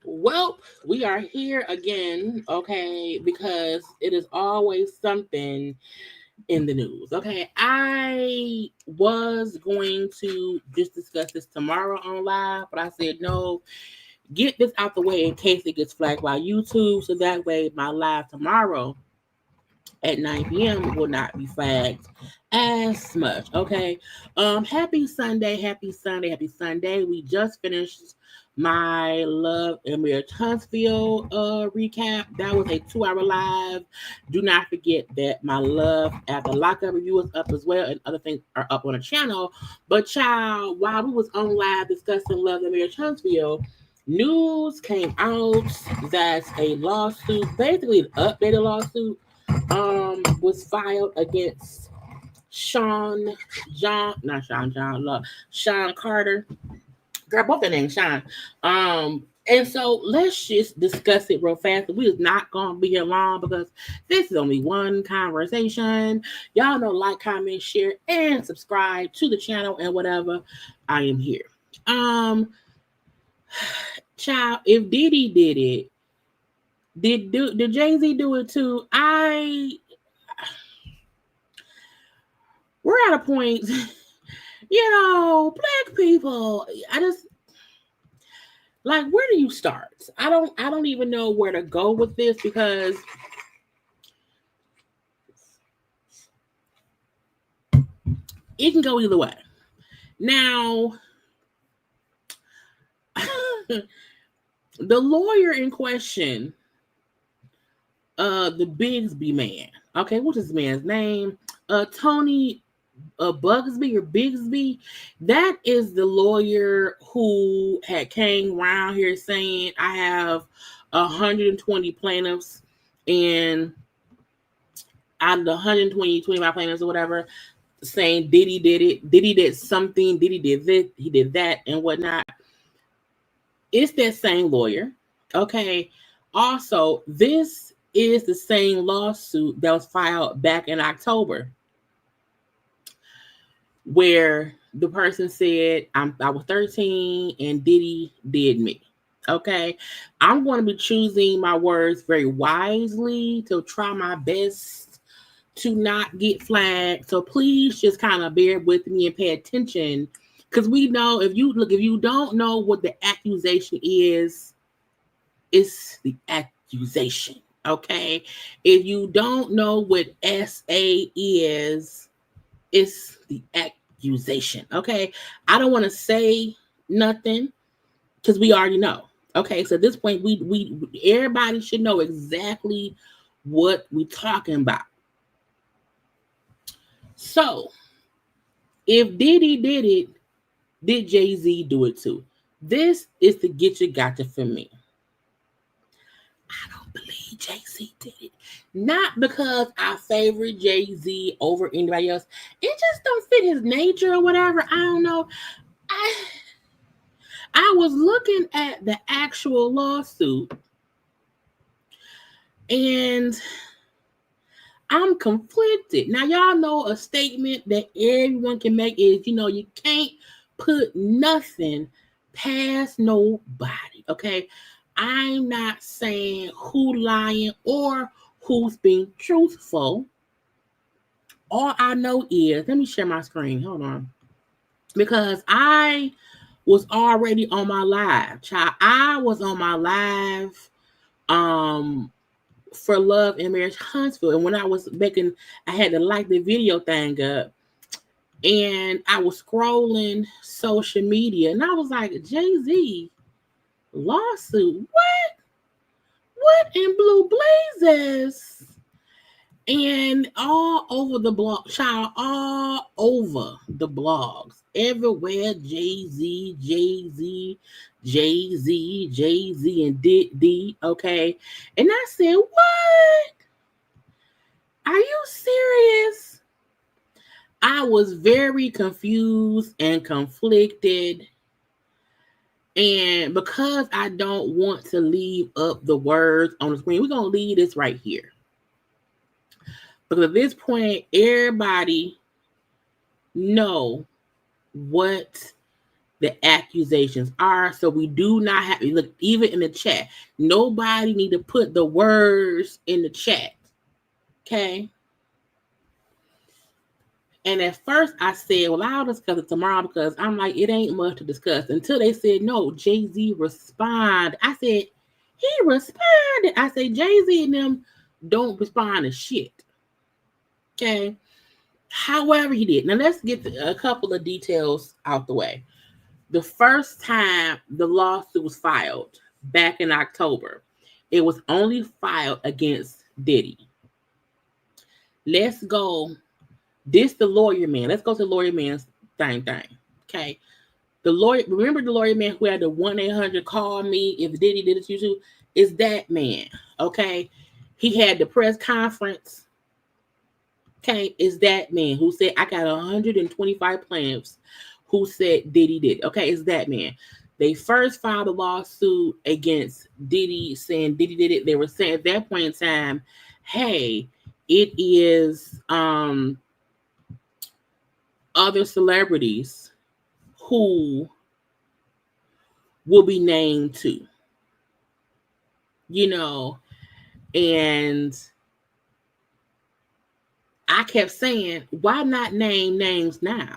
Well, we are here again, okay, because it is always something in the news. Okay, I was going to just discuss this tomorrow on live, but I said no, get this out the way in case it gets flagged by YouTube, so that way my live tomorrow at 9 p.m. will not be flagged as much. Okay. Happy Sunday, happy Sunday, happy Sunday. We just finished my Love and Mayor Huntsville recap. That was a 2-hour live. Do not forget that my Love After Lockup review is up as well, and other things are up on the channel. But child, while we was on live discussing Love and Mayor Huntsville, news came out that a lawsuit, basically an updated lawsuit, was filed against Sean Carter. Girl, both their names Sean. And so let's just discuss it real fast. We're not gonna be here long because this is only one conversation. Y'all know, like, comment, share, and subscribe to the channel and whatever. I am here. Child, if Diddy did it, did Jay-Z do it too? We're at a point, black people, I just, like, where do you start? I don't even know where to go with this, because it can go either way. Now, the lawyer in question, the Buzbee man, okay, what's his man's name? Tony Buzbee or Bixby, that is the lawyer who had came around here saying, I have 120 plaintiffs, and out of the 25 plaintiffs or whatever, saying Diddy did it, Diddy did something, Diddy did this, he did that, and whatnot. It's that same lawyer. Okay. Also, this is the same lawsuit that was filed back in October, where the person said, I was 13 and Diddy did me. Okay. I'm going to be choosing my words very wisely to try my best to not get flagged. So please just kind of bear with me and pay attention, because we know, if you don't know what the accusation is, it's the accusation. Okay. If you don't know what SA is, it's the accusation. Okay. I don't want to say nothing because we already know. Okay. So at this point, we everybody should know exactly what we're talking about. So if Diddy did it, did Jay-Z do it too? This is the get you gotcha for me. I don't believe Jay-Z did it. Not because I favorite Jay-Z over anybody else. It just don't fit his nature or whatever. I don't know. I was looking at the actual lawsuit and I'm conflicted. Now, y'all know a statement that everyone can make is, you can't put nothing past nobody, okay? I'm not saying who lying or who's being truthful. All I know is, let me share my screen. Hold on. Because I was already on my live, child. I was on my live for Love and Marriage Huntsville. And when I was making, I had to light the video thing up. And I was scrolling social media. And I was like, Jay-Z lawsuit? What in blue blazes? And all over the blog, child, all over the blogs. Everywhere, Jay-Z, and Diddy, okay? And I said, what? Are you serious? I was very confused and conflicted. And because I don't want to leave up the words on the screen, we're going to leave this right here. Because at this point, everybody know what the accusations are. So we do not have, look, even in the chat, nobody need to put the words in the chat. Okay? And at first I said, well, I'll discuss it tomorrow because I'm like, it ain't much to discuss. Until they said, no, Jay-Z respond. I said, he responded. I said, Jay-Z and them don't respond to shit. Okay. However, he did. Now let's get a couple of details out the way. The first time the lawsuit was filed back in October, it was only filed against Diddy. Let's go. This the lawyer man. Let's go to the lawyer man's thing. Okay. The lawyer, remember the lawyer man who had the 1-800 call me if Diddy did it to you too? Is that man. Okay. He had the press conference. Okay, is that man who said, I got 125 plaintiffs who said Diddy did it. Okay, is that man. They first filed a lawsuit against Diddy saying Diddy did it. They were saying at that point in time, hey, it is other celebrities who will be named too. And I kept saying, why not name names now?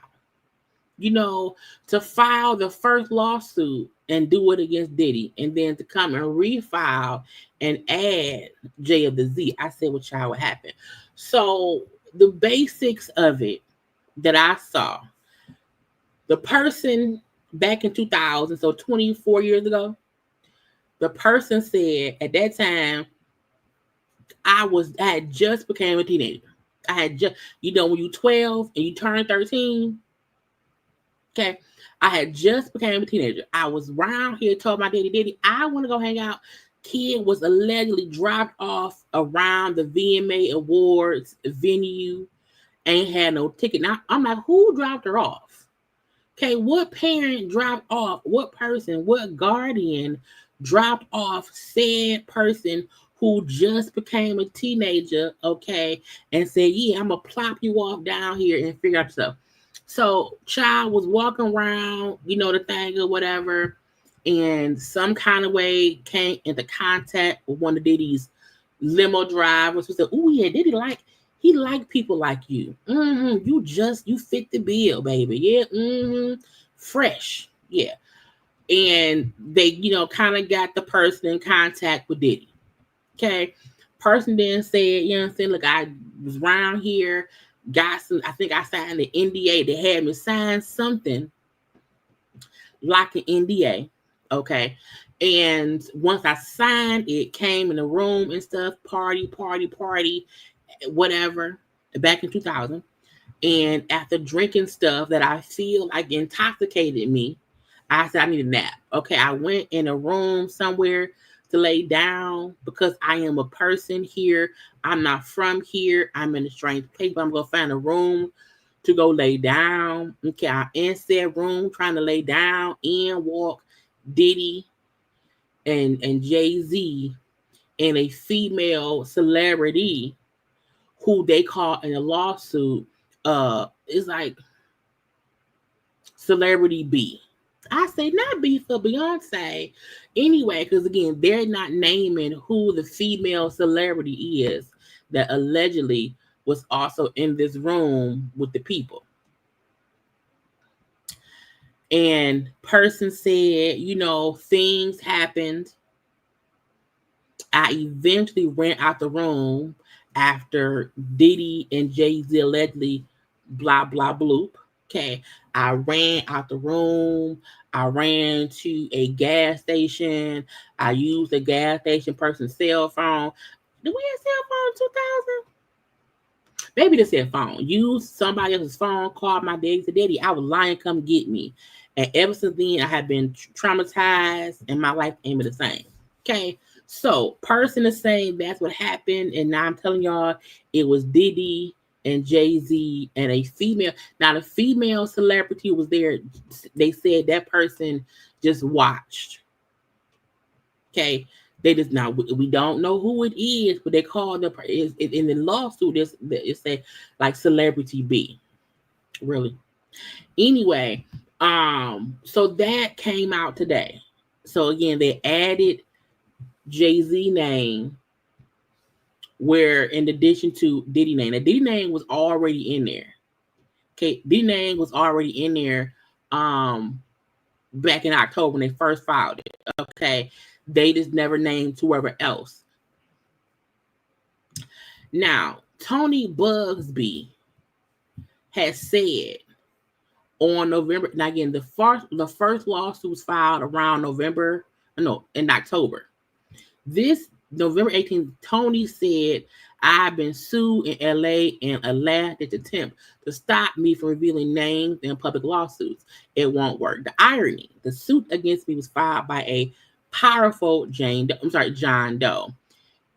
To file the first lawsuit and do it against Diddy, and then to come and refile and add J of the Z. I said, what y'all would happen. So the basics of it that I saw, the person back in 2000, so 24 years ago, the person said at that time, I had just became a teenager. I had just, when you 12 and you turn 13, okay, I had just became a teenager. I was around here, told my daddy, I want to go hang out. Kid was allegedly dropped off around the VMA Awards venue, ain't had no ticket. Now, I'm like, who dropped her off? Okay, what parent dropped off? What person, what guardian dropped off said person who just became a teenager, okay, and said, yeah, I'm going to plop you off down here and figure out stuff. So child was walking around, the thing or whatever, and some kind of way came into contact with one of Diddy's limo drivers who said, oh, yeah, Diddy he liked people like you. Mm-hmm. You fit the bill, baby. Yeah. Mm-hmm. Fresh. Yeah. And they, kind of got the person in contact with Diddy. Okay. Person then said, look, I was around here, got some, I think I signed the NDA. They had me sign something like an NDA. Okay. And once I signed it, came in the room and stuff, party, whatever, back in 2000. And after drinking stuff that I feel like intoxicated me, I said, I need a nap. Okay. I went in a room somewhere to lay down because I am a person here. I'm not from here. I'm in a strange place, but I'm going to find a room to go lay down. Okay, I'm in said room trying to lay down and walk Diddy and Jay-Z and a female celebrity who they call in a lawsuit is like Celebrity B. I say not B for Beyonce. Anyway, because again, they're not naming who the female celebrity is that allegedly was also in this room with the people. And person said, things happened. I eventually ran out the room after Diddy and Jay-Z allegedly blah, blah, bloop. Okay. I ran out the room. I ran to a gas station. I used the gas station person's cell phone. Did we have cell phone in 2000? Maybe the cell phone. Used somebody else's phone, called my daddy, said, Daddy, I was lying, come get me. And ever since then, I have been traumatized and my life ain't been the same. Okay. So, person is saying that's what happened. And now I'm telling y'all, it was Diddy and Jay-Z and a female. Now, the female celebrity was there. They said that person just watched. Okay. They just now, we don't know who it is, but they call the in the lawsuit, it say like Celebrity B. Really? Anyway, so that came out today. So again, they added Jay-Z name where in addition to Diddy name. Now, Diddy name was already in there. Okay, Diddy name was already in there back in October when they first filed it. Okay, they just never named whoever else. Now, Tony Buzbee has said on November, now again, the first lawsuit was filed around in October. This November 18th, Tony said, I've been sued in LA and a last-ditch attempt to stop me from revealing names in public lawsuits. It won't work. The irony, the suit against me was filed by a powerful John Doe.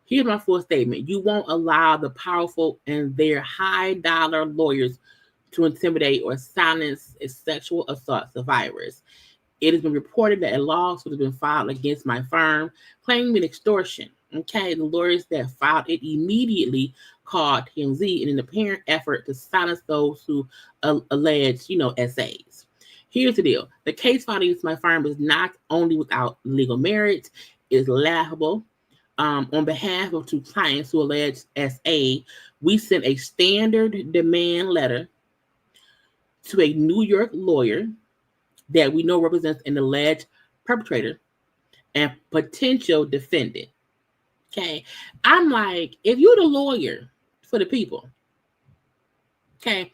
Here's my full statement. You won't allow the powerful and their high-dollar lawyers to intimidate or silence sexual assault survivors. It has been reported that a lawsuit has been filed against my firm claiming extortion. Okay, the lawyers that filed it immediately called TMZ in an apparent effort to silence those who allege, essays. Here's the deal. The case filed against my firm is not only without legal merit, it is laughable. On behalf of two clients who allege SA, we sent a standard demand letter to a New York lawyer that we know represents an alleged perpetrator and potential defendant. Okay. I'm like, if you're the lawyer for the people, okay,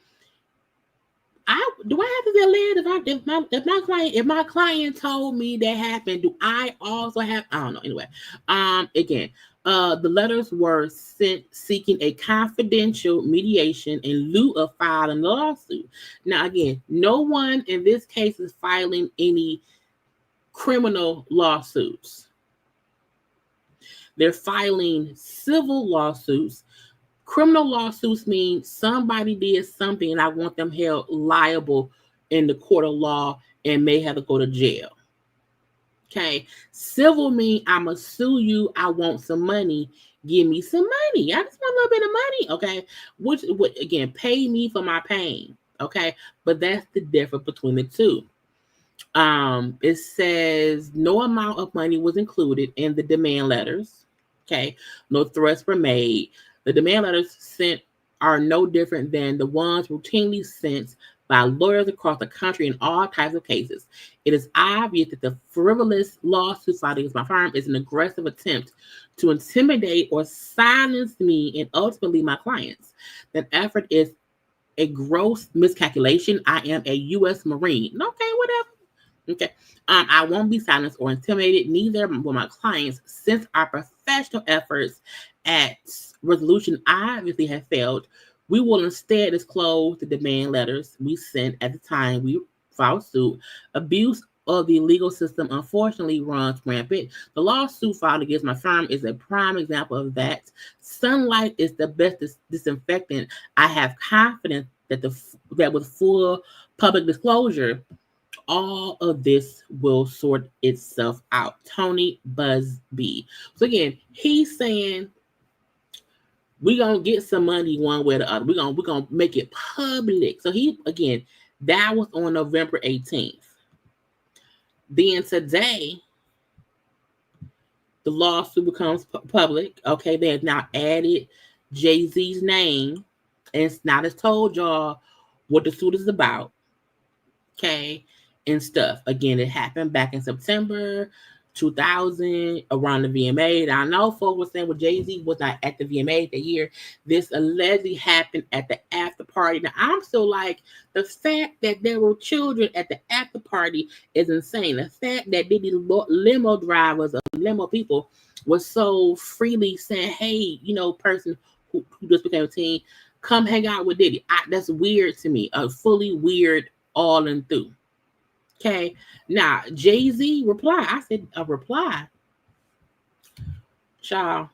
do I have to get allege if my client told me that happened, do I also have, I don't know. Anyway, again, the letters were sent seeking a confidential mediation in lieu of filing the lawsuit. Now, again, no one in this case is filing any criminal lawsuits. They're filing civil lawsuits. Criminal lawsuits mean somebody did something and I want them held liable in the court of law and may have to go to jail. Okay. Civil mean I'm going to sue you. I want some money. Give me some money. I just want a little bit of money. Okay. Which again, pay me for my pain. Okay. But that's the difference between the two. It says no amount of money was included in the demand letters. Okay. No threats were made. The demand letters sent are no different than the ones routinely sent by lawyers across the country in all types of cases. It is obvious that the frivolous lawsuit filed against my firm is an aggressive attempt to intimidate or silence me and ultimately my clients. That effort is a gross miscalculation. I am a U.S. Marine. Okay, whatever. Okay. I won't be silenced or intimidated, neither will my clients, since our professional efforts at resolution obviously have failed. We will instead disclose the demand letters we sent at the time we filed suit. Abuse of the legal system unfortunately runs rampant. The lawsuit filed against my firm is a prime example of that. Sunlight is the best disinfectant. I have confidence that with full public disclosure, all of this will sort itself out. Tony Buzbee. So again, he's saying we're gonna get some money one way or the other. We're gonna make it public. So he again, that was on November 18th. Then today, the lawsuit becomes public. Okay, they have now added Jay-Z's name, and it's not as told y'all what the suit is about. Okay, and stuff. Again, it happened back in September 2000 around the VMA. Now, I know folks were saying, well, Jay-Z was not at the VMA that year. This allegedly happened at the after party. Now, I'm still like, the fact that there were children at the after party is insane. The fact that Diddy limo drivers or limo people were so freely saying, hey, person who just became a teen, come hang out with Diddy. That's weird to me. Fully weird all and through. Okay, now Jay-Z reply. I said a reply. Child,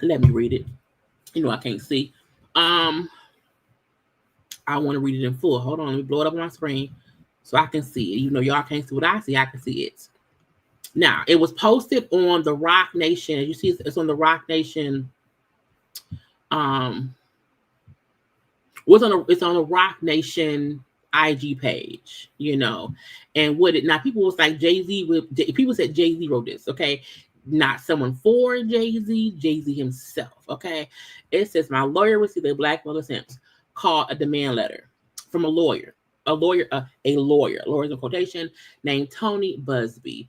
let me read it. I can't see. I want to read it in full. Hold on, let me blow it up on my screen so I can see it. Y'all can't see what I see. I can see it. Now, it was posted on the Rock Nation. As you see, it's on the Rock Nation. It's on the Rock Nation IG page, and now people was like people said Jay-Z wrote this, okay, not someone for Jay-Z himself, okay. It says my lawyer received a blackmail attempt called a demand letter from a lawyer's in quotation named Tony Buzbee.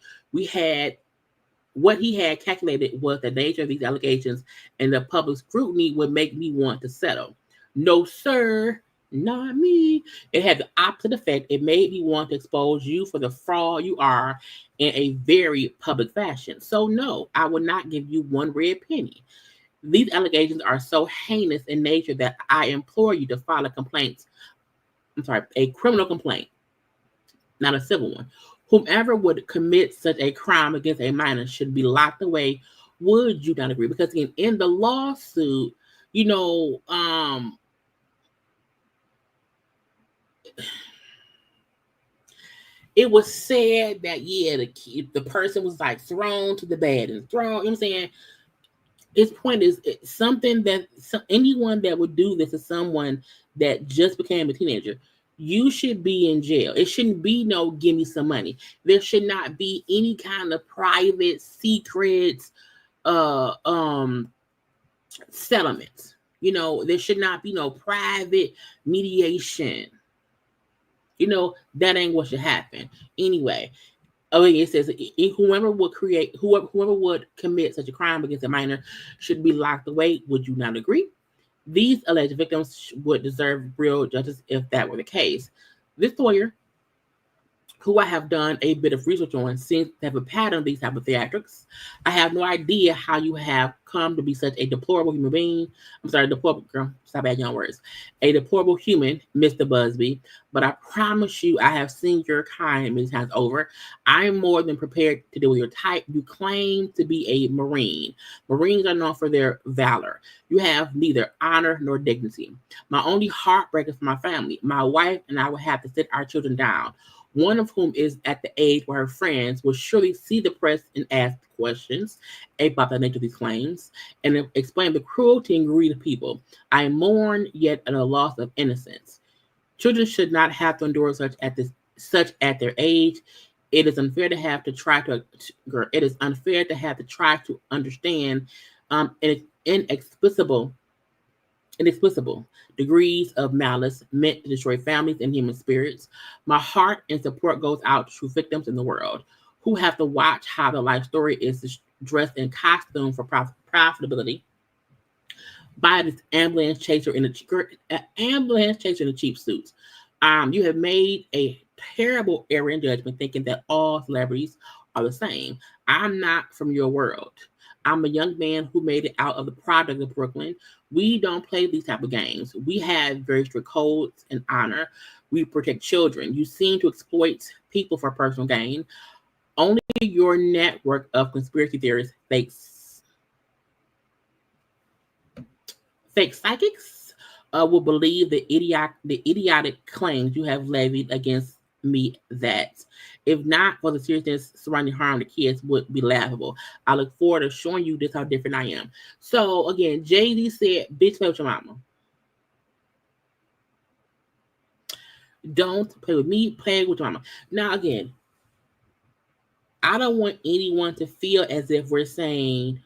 What he had calculated was the nature of these allegations and the public scrutiny would make me want to settle. No, sir, not me. It had the opposite effect. It made me want to expose you for the fraud you are in a very public fashion. So no, I will not give you one red penny. These allegations are so heinous in nature that I implore you to file a criminal complaint, not a civil one. Whomever would commit such a crime against a minor should be locked away. Would you not agree? Because again, in the lawsuit, it was said that the person was like thrown to the bed and thrown. You know what I'm saying? His point is something that anyone that would do this is someone that just became a teenager. You should be in jail. It shouldn't be no give me some money. There should not be any kind of private secrets settlements. There should not be no private mediation. That ain't what should happen. Anyway, it says whoever would commit such a crime against a minor should be locked away. Would you not agree? These alleged victims would deserve real justice if that were the case. This lawyer, who I have done a bit of research on, seems to have a pattern of these type of theatrics. I have no idea how you have come to be such a deplorable human being. I'm sorry, deplorable girl. Stop adding your words. A deplorable human, Mr. Buzbee. But I promise you, I have seen your kind many times over. I am more than prepared to deal with your type. You claim to be a Marine. Marines are known for their valor. You have neither honor nor dignity. My only heartbreak is for my family. My wife and I will have to sit our children down, one of whom is at the age where her friends will surely see the press and ask questions about the nature of these claims and explain the cruelty and greed of people. I mourn yet at a loss of innocence. Children should not have to endure such at their age. It is unfair to have to try to understand inexplicable degrees of malice meant to destroy families and human spirits. My heart and support goes out to victims in the world who have to watch how the life story is dressed in costume for profitability by this ambulance chaser in a cheap suits. You have made a terrible error in judgment thinking that all celebrities are the same. I'm not from your world. I'm a young man who made it out of the product of Brooklyn. We don't play these type of games. We have very strict codes and honor. We protect children. You seem to exploit people for personal gain. Only your network of conspiracy theorists, fake psychics, will believe the idiotic claims you have levied against me. That, if not for the seriousness surrounding harm to kids, would be laughable. I look forward to showing you just how different I am. So again, Jay-Z said, "Bitch, play with your mama. Don't play with me. Play with your mama." Now again, I don't want anyone to feel as if we're saying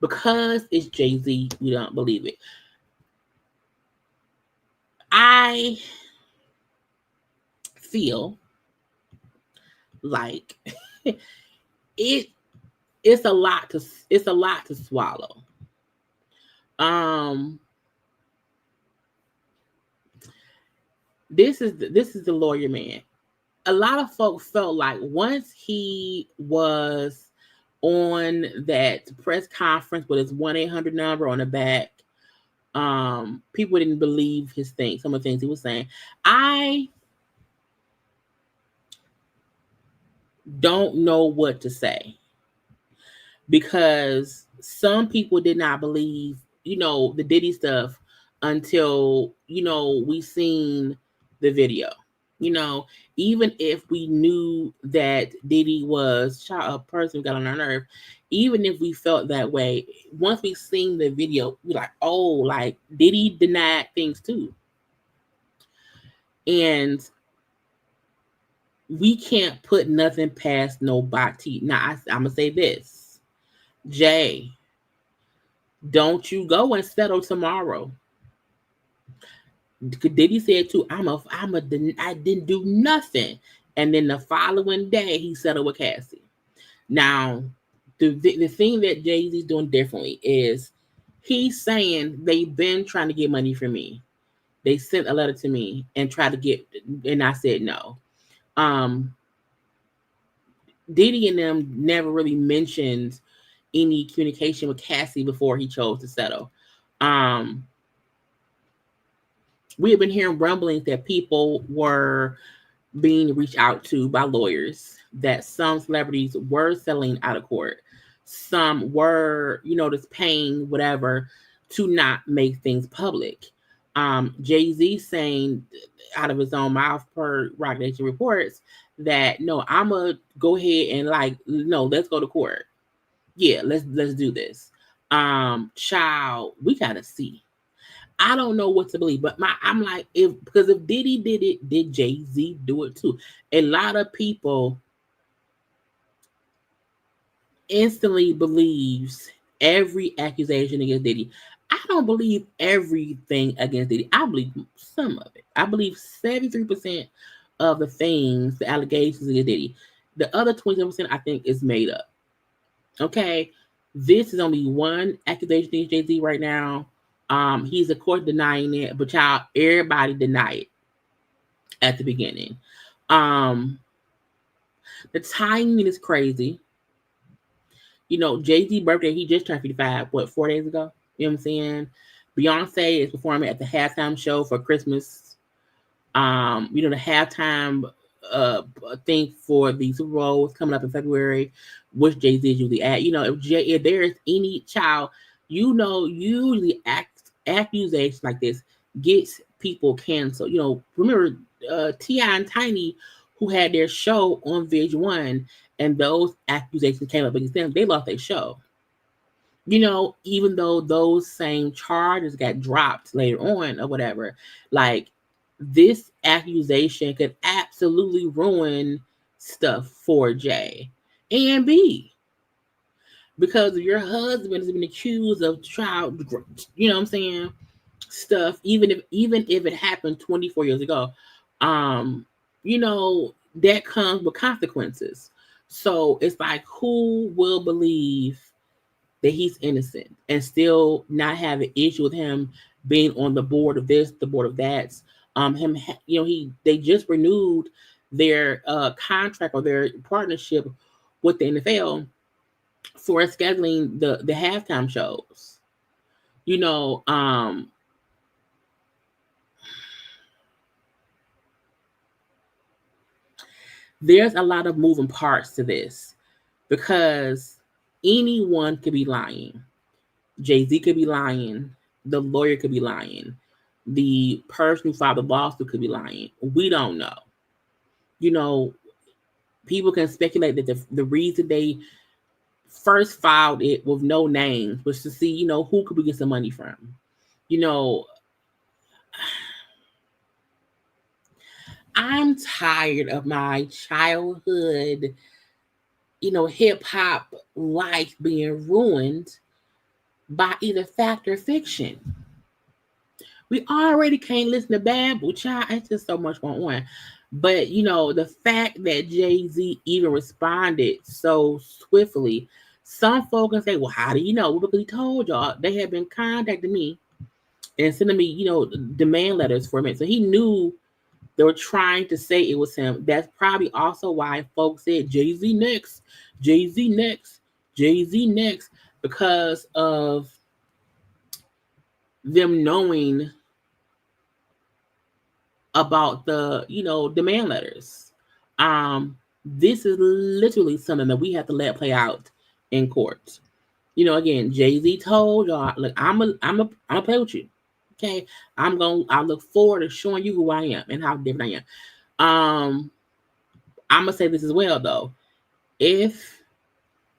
because it's Jay-Z, we don't believe it. I feel like it's a lot to swallow. This is the lawyer man. A lot of folks felt like once he was on that press conference with his 1-800 number on the back, people didn't believe some of the things he was saying. I don't know what to say, because some people did not believe, the Diddy stuff until, we seen the video. Even if we knew that Diddy was a person who got on our nerve, even if we felt that way, once we seen the video, we're like, oh, like Diddy denied things too. And we can't put nothing past nobody. Now, I'm going to say this. Jay, don't you go and settle tomorrow. Diddy said too, I didn't do nothing. And then the following day, he settled with Cassie. Now, the thing that Jay-Z's doing differently is he's saying they've been trying to get money from me. They sent a letter to me and tried to get, and I said no. Diddy and them never really mentioned any communication with Cassie before he chose to settle. We have been hearing rumblings that people were being reached out to by lawyers, that some celebrities were settling out of court. Some were, just paying whatever to not make things public. Jay-Z saying out of his own mouth, per Roc Nation reports, that no, I'm gonna go ahead and let's go to court. Yeah, let's do this. Child, we gotta see. I don't know what to believe, but I'm like, because if Diddy did it, did Jay-Z do it too? A lot of people instantly believes every accusation against Diddy. I don't believe everything against Diddy. I believe some of it. I believe 73% of the allegations against Diddy. The other 27% I think is made up. Okay, this is only one accusation against Jay-Z right now. He's of course denying it, but everybody denied it at the beginning. The timing is crazy. Jay-Z's birthday, he just turned 55, 4 days ago? You know what I'm saying? Beyonce is performing at the halftime show for Christmas. The halftime thing for the Super Bowl is coming up in February, which Jay-Z is usually at. If there's any child, usually accusations like this gets people canceled. Remember T.I. and Tiny, who had their show on VH1, and those accusations came up against them, they lost their show. Even though those same charges got dropped later on or whatever, like this accusation could absolutely ruin stuff for Jay and B. Because your husband has been accused of child, stuff, even if it happened 24 years ago, that comes with consequences. So it's like, who will believe that he's innocent and still not have an issue with him being on the board of this, the board of that? They just renewed their contract or their partnership with the NFL. for scheduling the halftime shows. You know, there's a lot of moving parts to this because anyone could be lying. Jay-Z could be lying. The lawyer could be lying. The person who filed the lawsuit could be lying. We don't know. You know, people can speculate that the reason they first filed it with no names was to see, you know, who could we get some money from. You know, I'm tired of my childhood, you know, hip hop life being ruined by either fact or fiction. We already can't listen to Babble, child. It's just so much going on. But you know, the fact that Jay-Z even responded so swiftly, some folks can say, well, how do you know? Well, because he told y'all they had been contacting me and sending me, you know, demand letters for me. So he knew they were trying to say it was him. That's probably also why folks said Jay-Z next, Jay-Z next, Jay-Z next, because of them knowing about the, you know, demand letters. This is literally something that we have to let play out in court. You know, again, Jay-Z told y'all, look, I'm gonna play with you. Okay. I look forward to showing you who I am and how different I am. I'm gonna say this as well though. If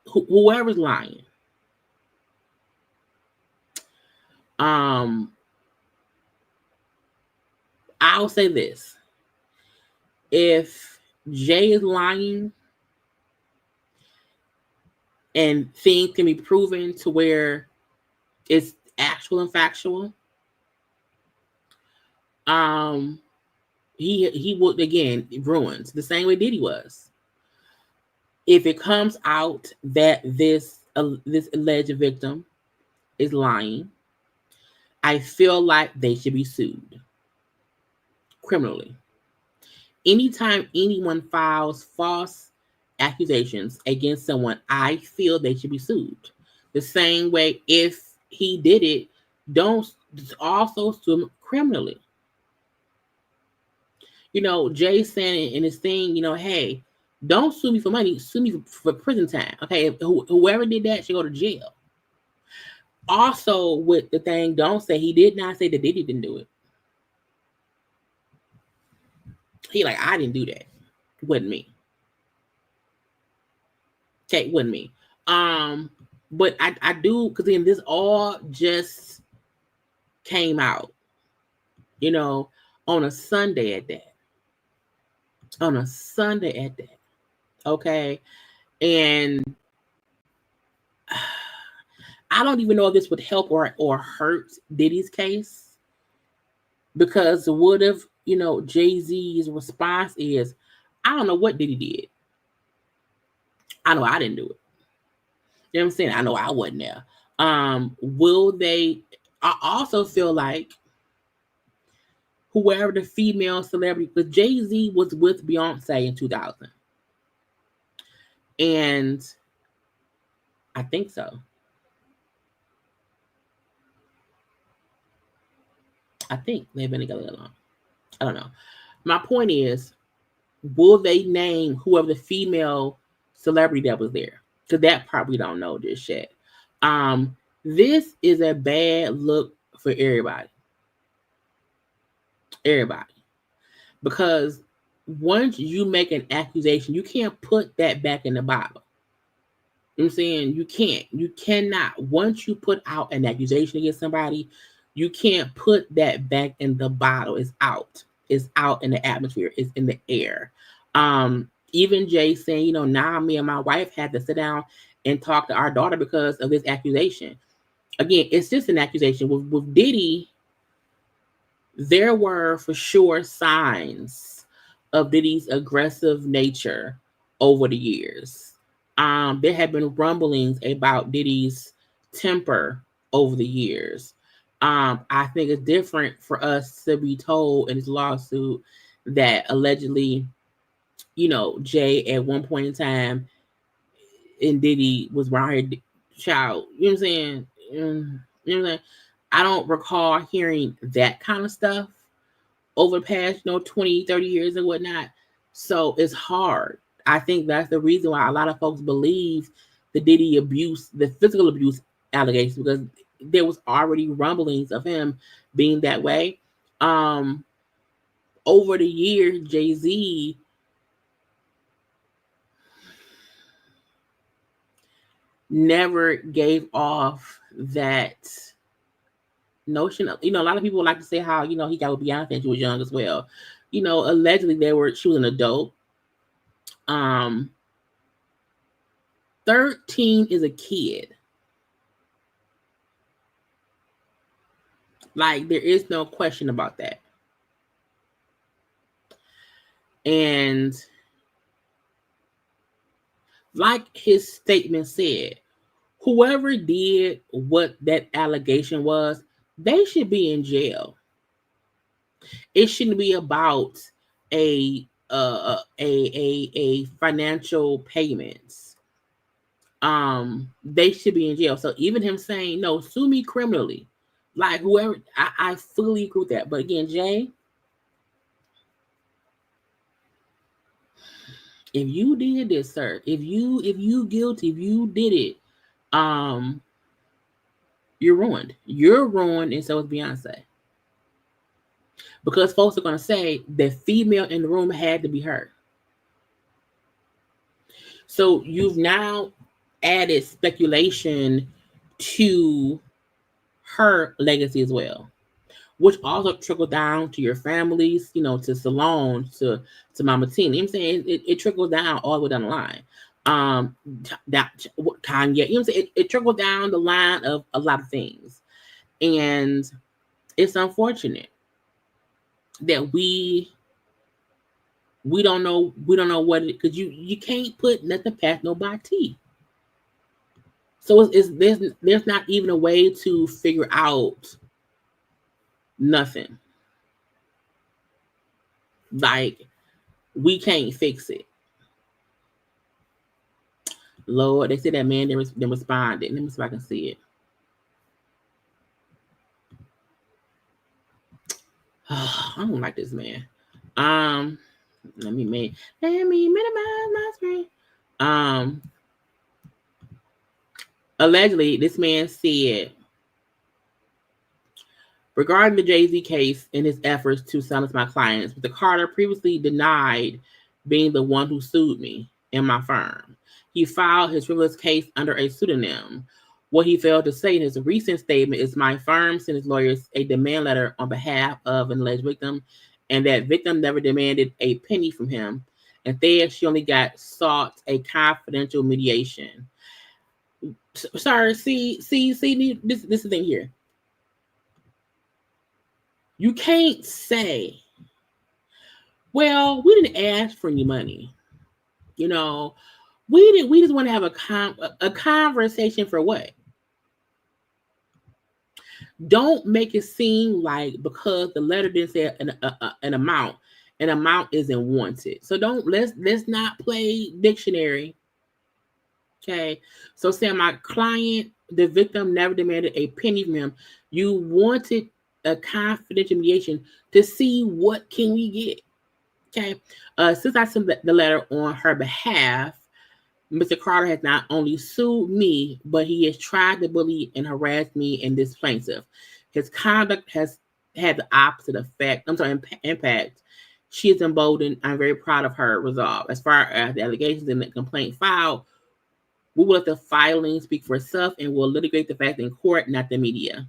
whoever's lying, I'll say this. If Jay is lying and things can be proven to where it's actual and factual, he would again ruins the same way Diddy was. If it comes out that this alleged victim is lying, I feel like they should be sued criminally. Anytime anyone files false accusations against someone, I feel they should be sued. The same way, if he did it, don't also sue him criminally. You know, Jay saying in his thing, you know, hey, don't sue me for money, sue me for prison time. Okay, whoever did that should go to jail. Also, with the thing, don't say he did not say that Diddy didn't do it. He like, I didn't do that. It wasn't me. Okay, it wasn't me. But I do, because then this all just came out, you know, on a Sunday at that. On a Sunday at that. Okay. And I don't even know if this would help or hurt Diddy's case. Because what if, you know, Jay-Z's response is, I don't know what Diddy did. I know I didn't do it. You know what I'm saying? I know I wasn't there. Will they? I also feel like whoever the female celebrity, because Jay-Z was with Beyonce in 2000. And I think so. I think they've been together that long. I don't know. My point is, will they name whoever the female celebrity that was there? Because that part we don't know just yet. This is a bad look for everybody. Everybody. Because once you make an accusation, you can't put that back in the Bible. You know what I'm saying? You can't. You cannot. Once you put out an accusation against somebody, you can't put that back in the bottle. It's out. It's out in the atmosphere. It's in the air. Even Jay saying, you know, now me and my wife had to sit down and talk to our daughter because of this accusation. Again, it's just an accusation. With Diddy, there were for sure signs of Diddy's aggressive nature over the years. There have been rumblings about Diddy's temper over the years. I think it's different for us to be told in this lawsuit that allegedly, you know, Jay at one point in time and Diddy was around her child. You know what I'm saying? You know what I'm saying? I don't recall hearing that kind of stuff over the past, 20, 30 years and whatnot. So it's hard. I think that's the reason why a lot of folks believe the Diddy abuse, the physical abuse allegations, because there was already rumblings of him being that way. Over the years, Jay-Z never gave off that notion of, a lot of people like to say how, he got with Beyonce and she was young as well. Allegedly she was an adult. 13 is a kid. Like, there is no question about that. And like his statement said, whoever did what that allegation was, they should be in jail. It shouldn't be about a financial payments. They should be in jail. So even him saying, no, sue me criminally, like whoever, I fully agree with that. But again, Jay, if you did this, sir, if you guilty, if you did it, you're ruined. You're ruined, and so is Beyonce. Because folks are going to say the female in the room had to be her. So you've now added speculation to her legacy as well, which also trickled down to your families, to Salon, to Mama Tina. You know what I'm saying? It trickles down all the way down the line. Kanye, you know what I'm saying? It trickled down the line of a lot of things. And it's unfortunate that we don't know what it, because you can't put nothing past nobody. So there's not even a way to figure out nothing. Like, we can't fix it. Lord, they said that man then responded. Let me see if I can see it. I don't like this man. Let me minimize my screen. Allegedly, this man said, regarding the Jay-Z case and his efforts to silence my clients, Mr. Carter previously denied being the one who sued me and my firm. He filed his frivolous case under a pseudonym. What he failed to say in his recent statement is my firm sent his lawyers a demand letter on behalf of an alleged victim, and that victim never demanded a penny from him. Instead, she only sought a confidential mediation. Sorry, see, this is the thing here. You can't say, well, we didn't ask for any money. We just want to have a conversation for what? Don't make it seem like because the letter didn't say an amount isn't wanted. So let's not play dictionary. Okay. So say my client, the victim, never demanded a penny from him. You wanted a confidential mediation to see what can we get. Okay. Since I sent the letter on her behalf, Mr. Carter has not only sued me, but he has tried to bully and harass me and this plaintiff. His conduct has had the opposite impact. She is emboldened. I'm very proud of her resolve. As far as the allegations in the complaint filed, we will let the filing speak for itself and will litigate the facts in court, not the media.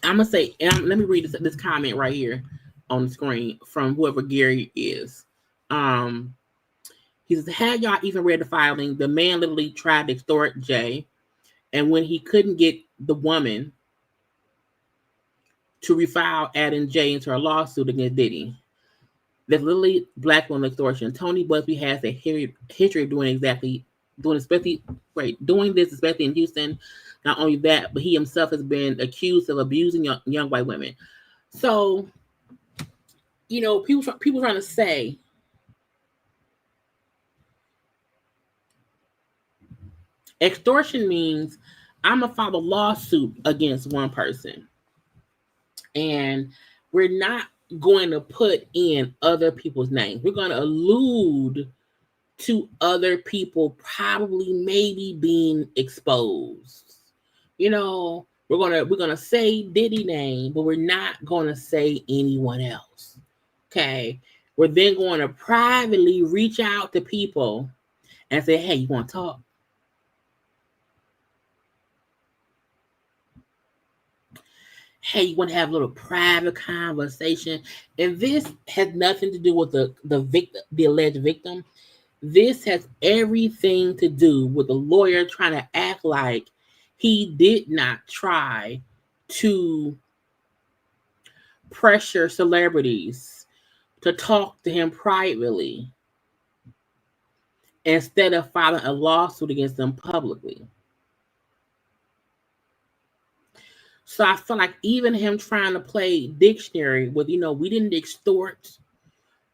I'm going to say, let me read this comment right here on the screen from whoever Gary is. He says, had y'all even read the filing? The man literally tried to extort Jay. And when he couldn't get the woman to refile, adding Jay into a lawsuit against Diddy. That's literally black woman extortion. Tony Buzbee has a history of doing exactly doing this, especially in Houston. Not only that, but he himself has been accused of abusing young white women. So, people trying to say extortion means I'm gonna file a lawsuit against one person, and we're not going to put in other people's names. We're going to allude to other people probably maybe being exposed. We're gonna say Diddy name, but we're not gonna say anyone else. Okay. We're then going to privately reach out to people and say, hey, you want to talk? Hey, you want to have a little private conversation? And this has nothing to do with the alleged victim. This has everything to do with the lawyer trying to act like he did not try to pressure celebrities to talk to him privately instead of filing a lawsuit against them publicly. So I feel like even him trying to play dictionary with, we didn't extort,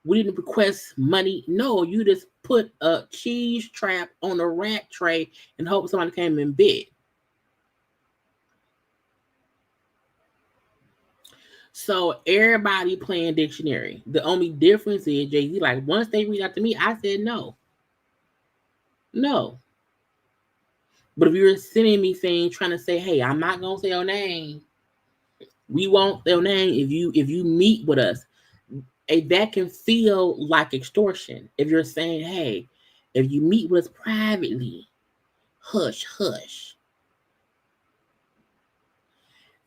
we didn't request money. No, you just put a cheese trap on a rat tray and hope somebody came and bid. So everybody playing dictionary. The only difference is Jay-Z, like, once they reached out to me, I said no. No. But if you're sending me things trying to say, hey, I'm not gonna say your name. We won't say your name if you meet with us. That can feel like extortion. If you're saying, hey, if you meet with us privately, hush, hush.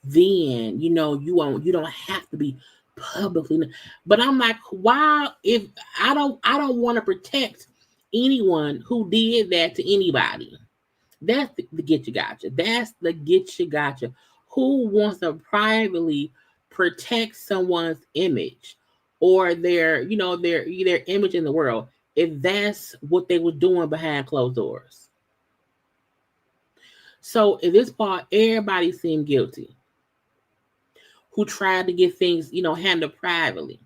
Then you don't have to be publicly. But I'm like, why? If I don't want to protect anyone who did that to anybody. That's the get you gotcha. That's the get you gotcha. Who wants to privately protect someone's image or their image in the world if that's what they were doing behind closed doors? So in this part, everybody seemed guilty who tried to get things, handled privately.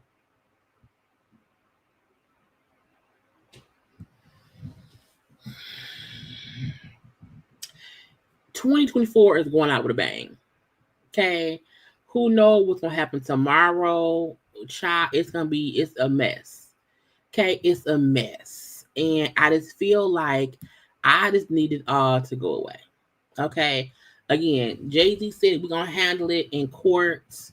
$2024 is going out with a bang. Okay. Who knows what's gonna happen tomorrow? Child, it's a mess. Okay, it's a mess. And I just feel like I just need it all to go away. Okay. Again, Jay-Z said we're gonna handle it in courts.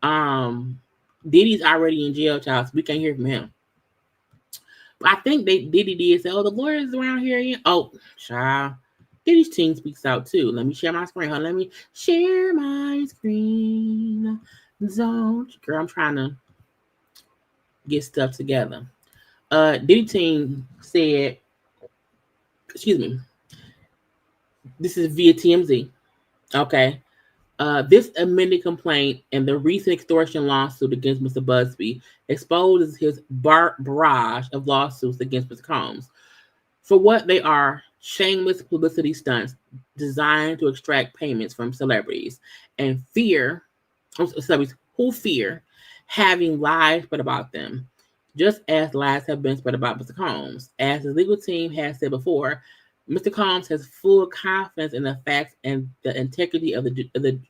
Diddy's already in jail, child, so we can't hear from him. But I think Diddy did say, oh, the lawyers around here again. Oh, child. Diddy's team speaks out too. Let me share my screen. Let me share my screen. Girl, I'm trying to get stuff together. Diddy team said, excuse me, this is via TMZ. Okay. This amended complaint and the recent extortion lawsuit against Mr. Buzbee exposes his barrage of lawsuits against Mr. Combs for what they are: shameless publicity stunts designed to extract payments from celebrities and celebrities who fear having lies spread about them, just as lies have been spread about Mr. Combs. As the legal team has said before, Mr. Combs has full confidence in the facts and the integrity of the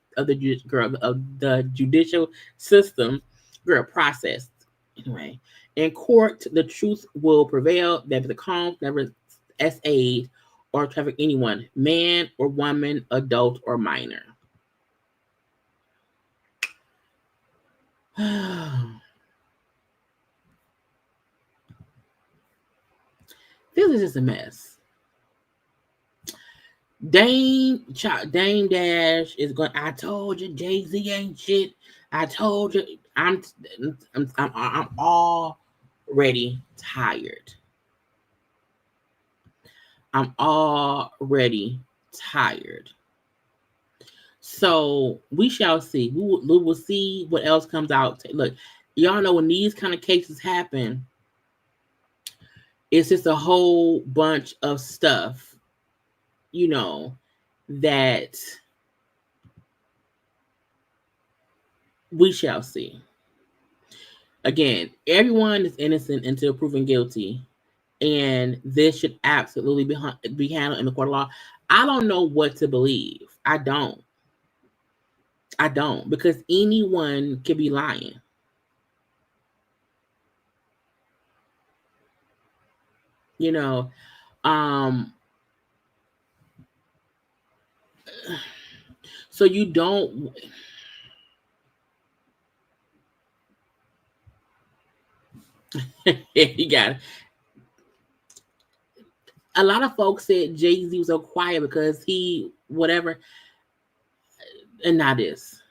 judicial system process. Anyway, in court, the truth will prevail that Mr. Combs never SA'd or trafficked anyone, man or woman, adult or minor. This is just a mess. Dame Dash is going. I told you, Jay-Z ain't shit. I told you, I'm already tired. I'm already tired. So we shall see. We will see what else comes out. Look, y'all know when these kind of cases happen, It's just a whole bunch of stuff, that we shall see. Again, everyone is innocent until proven guilty, and this should absolutely be handled in the court of law. I don't know what to believe. I don't, because anyone could be lying. So you don't. You got it. A lot of folks said Jay-Z was so quiet because he whatever, and not this.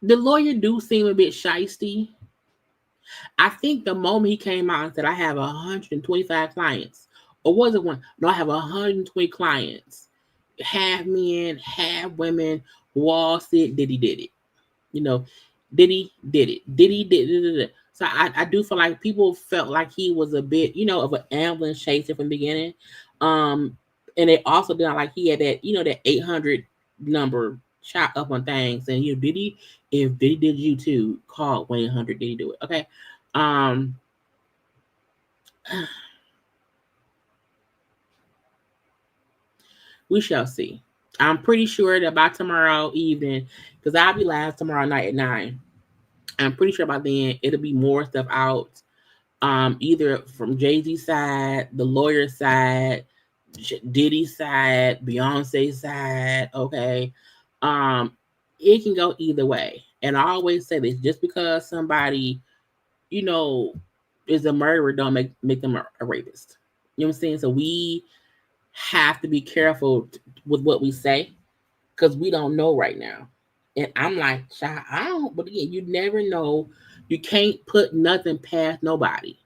The lawyer do seem a bit shysty. I think the moment he came out and said, I have 125 clients, or was it one? No, I have 120 clients, half men, half women, who all said Diddy did it. Diddy did it. Diddy did it. So I do feel like people felt like he was a bit, of an ambulance chaser from the beginning. And they also did like he had that, that 800 number shot up on things. And Diddy, if Diddy did you too, call 1-800 Diddy do it. Okay. We shall see. I'm pretty sure that by tomorrow evening, because I'll be live tomorrow night at 9. I'm pretty sure by then it'll be more stuff out. Either from Jay-Z's side, the lawyer side, Diddy's side, Beyonce's side. Okay. It can go either way. And I always say this: just because somebody, is a murderer, don't make them a rapist. You know what I'm saying? So we have to be careful with what we say, because we don't know right now. And I'm like, child, I don't, but again, you never know. You can't put nothing past nobody.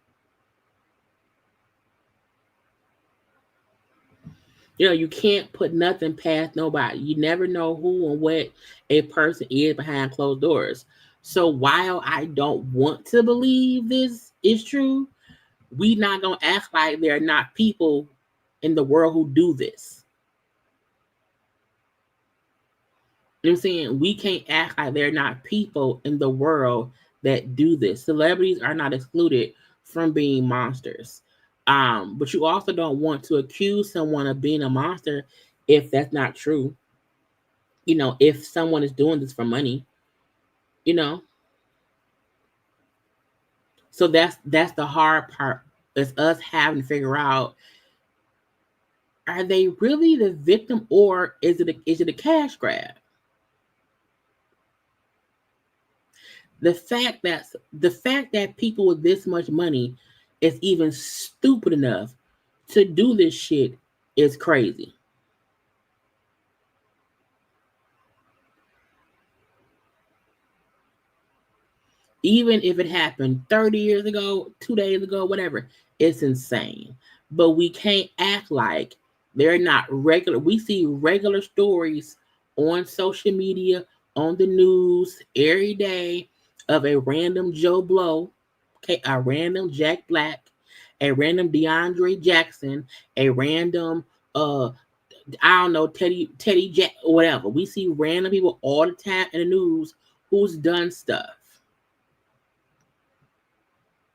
You can't put nothing past nobody. You never know who and what a person is behind closed doors. So while I don't want to believe this is true, we not going to act like there are not people in the world who do this. You know what I'm saying? We can't act like there are not people in the world that do this. Celebrities are not excluded from being monsters. But you also don't want to accuse someone of being a monster if that's not true. If someone is doing this for money, So that's the hard part. Is us having to figure out, are they really the victim, or is it a cash grab? The fact that people with this much money is even stupid enough to do this shit is crazy. Even if it happened 30 years ago, 2 days ago, whatever, it's insane. But we can't act like they're not regular. We see regular stories on social media, on the news every day of a random Joe Blow, okay, a random Jack Black, a random DeAndre Jackson, a random I don't know, Teddy Jack, whatever. We see random people all the time in the news who's done stuff.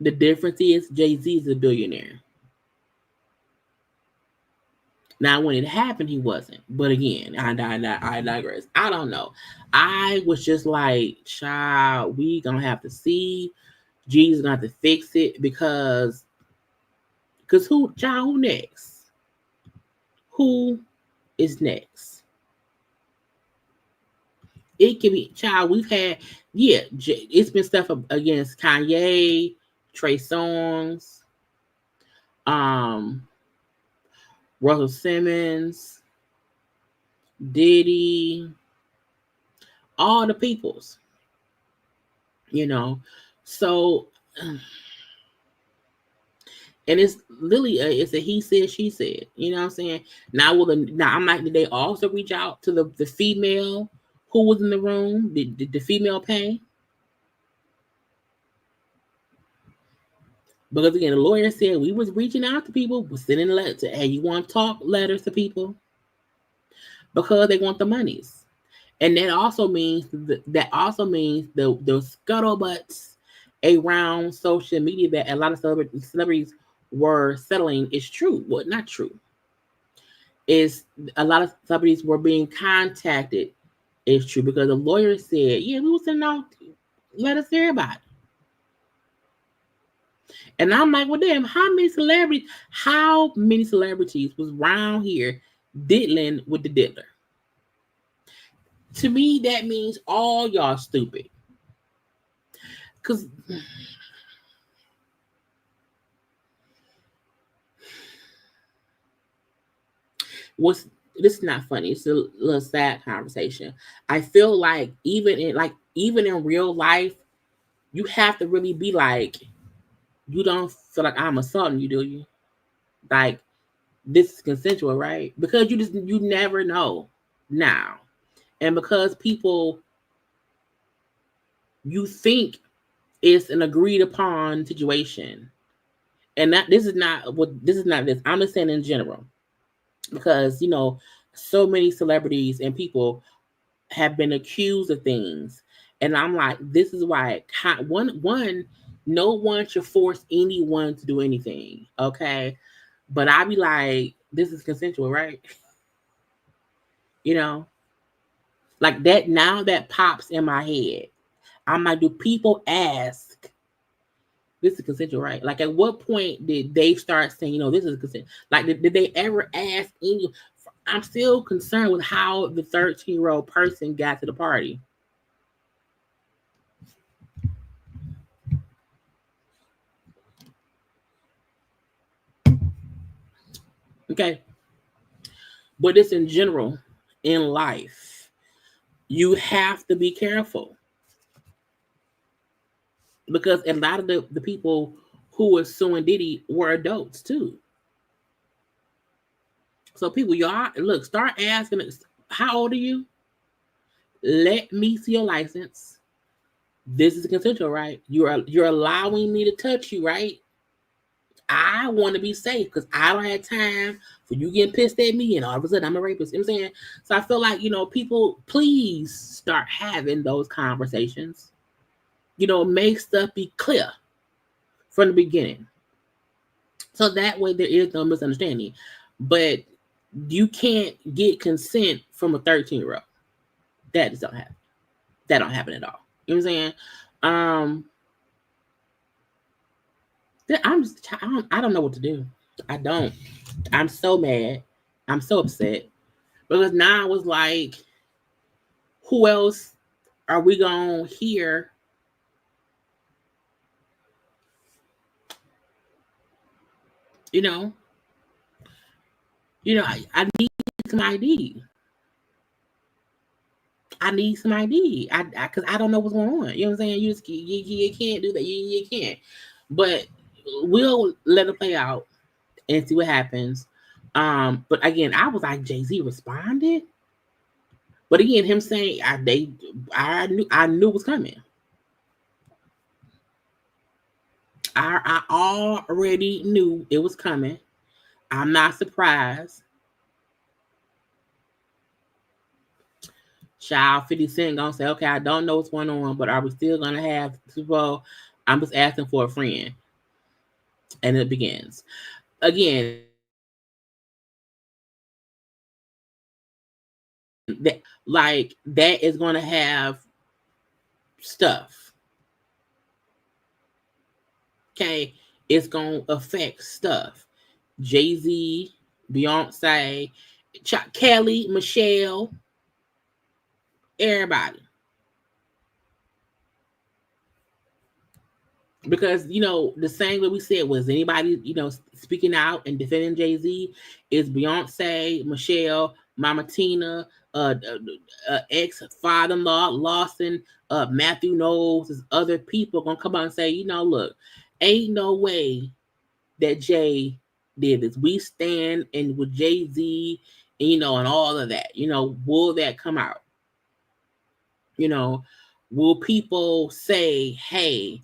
The difference is Jay-Z is a billionaire. Now, when it happened, he wasn't. But again, I digress. I don't know. I was just like, child, we gonna have to see. Jesus gonna have to fix it, because who next? Who is next? It can be, child. We've had, it's been stuff against Kanye, Trey Songz, Russell Simmons, Diddy, all the peoples, So, and it's literally it's a he said, she said. You know what I'm saying? Now I'm like, did they also reach out to the female who was in the room? Did the female pay? Because again, the lawyer said we was reaching out to people, was sending letters. Hey, you want to talk letters to people because they want the monies, and that also means the scuttlebutts around social media that a lot of celebrities were settling is true. Well, not true. Is a lot of celebrities were being contacted is true because the lawyer said, yeah, we were sending out letters to everybody. And I'm like, well, damn, how many celebrities was around here diddling with the diddler? To me, that means all y'all stupid. Because this is not funny. It's a little sad conversation. I feel like even in real life, you have to really be like, you don't feel like I'm assaulting you, do you? Like, this is consensual, right? Because you never know now. And because people, you think it's an agreed upon situation. And this is not this. I'm just saying in general. Because, so many celebrities and people have been accused of things. And I'm like, this is why one, no one should force anyone to do anything. Okay. But I be like, this is consensual, right? Like that, now that pops in my head. I'm like, do people ask, this is consensual, right? Like, at what point did they start saying, this is consent? Like, did they ever ask any? I'm still concerned with how the 13-year-old person got to the party. Okay. But it's in general in life. You have to be careful. Because a lot of the people who were suing Diddy were adults too. So people, y'all, look, start asking, how old are you? Let me see your license. This is consensual, right? You're allowing me to touch you, right? I want to be safe because I don't have time for you getting pissed at me and all of a sudden I'm a rapist. You know what I'm saying? So I feel like, people, please start having those conversations. Make stuff be clear from the beginning. So that way there is no misunderstanding. But you can't get consent from a 13-year-old. That just don't happen. That don't happen at all. You know what I'm saying? I don't know what to do. I don't. I'm so mad. I'm so upset. Because now I was like, who else are we going to hear? I need some ID. I need some ID. Because I don't know what's going on. You know what I'm saying? You can't do that. You can't. But we'll let it play out and see what happens. But again, I was like, Jay-Z responded. But again, him saying I knew it was coming. I already knew it was coming. I'm not surprised. Child 50 Cent gonna say, okay, I don't know what's going on, but are we still gonna have Super Bowl? I'm just asking for a friend. And it begins. Again, that is gonna have stuff. Okay, it's gonna affect stuff. Jay-Z, Beyonce, Kelly, Michelle, everybody. Because the same way we said, was anybody speaking out and defending Jay-Z, is Beyonce, Michelle, Mama Tina, ex father-in-law Lawson, Matthew Knowles, there's other people gonna come out and say, look, ain't no way that Jay did this. We stand and with Jay-Z, and all of that. Will that come out? Will people say, hey,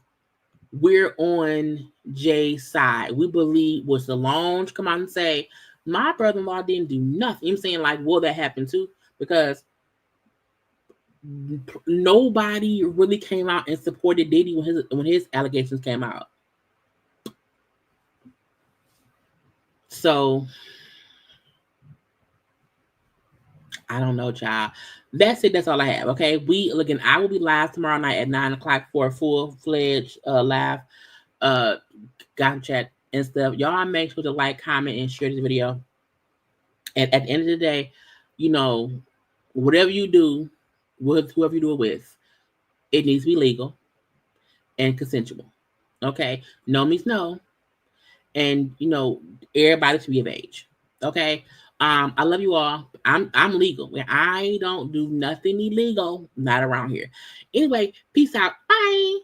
we're on Jay's side. We believe was Solange come out and say, my brother-in-law didn't do nothing. I'm saying, like, will that happen too? Because nobody really came out and supported Diddy when his allegations came out. So I don't know, child. That's it. That's all I have. Okay. I will be live tomorrow night at 9:00 for a full-fledged live gossip chat and stuff. Y'all make sure to like, comment, and share this video. And at the end of the day, whatever you do with whoever you do it with, it needs to be legal and consensual. Okay. No means no. And everybody should be of age. Okay. I love you all. I'm legal. I don't do nothing illegal. Not around here. Anyway, peace out. Bye.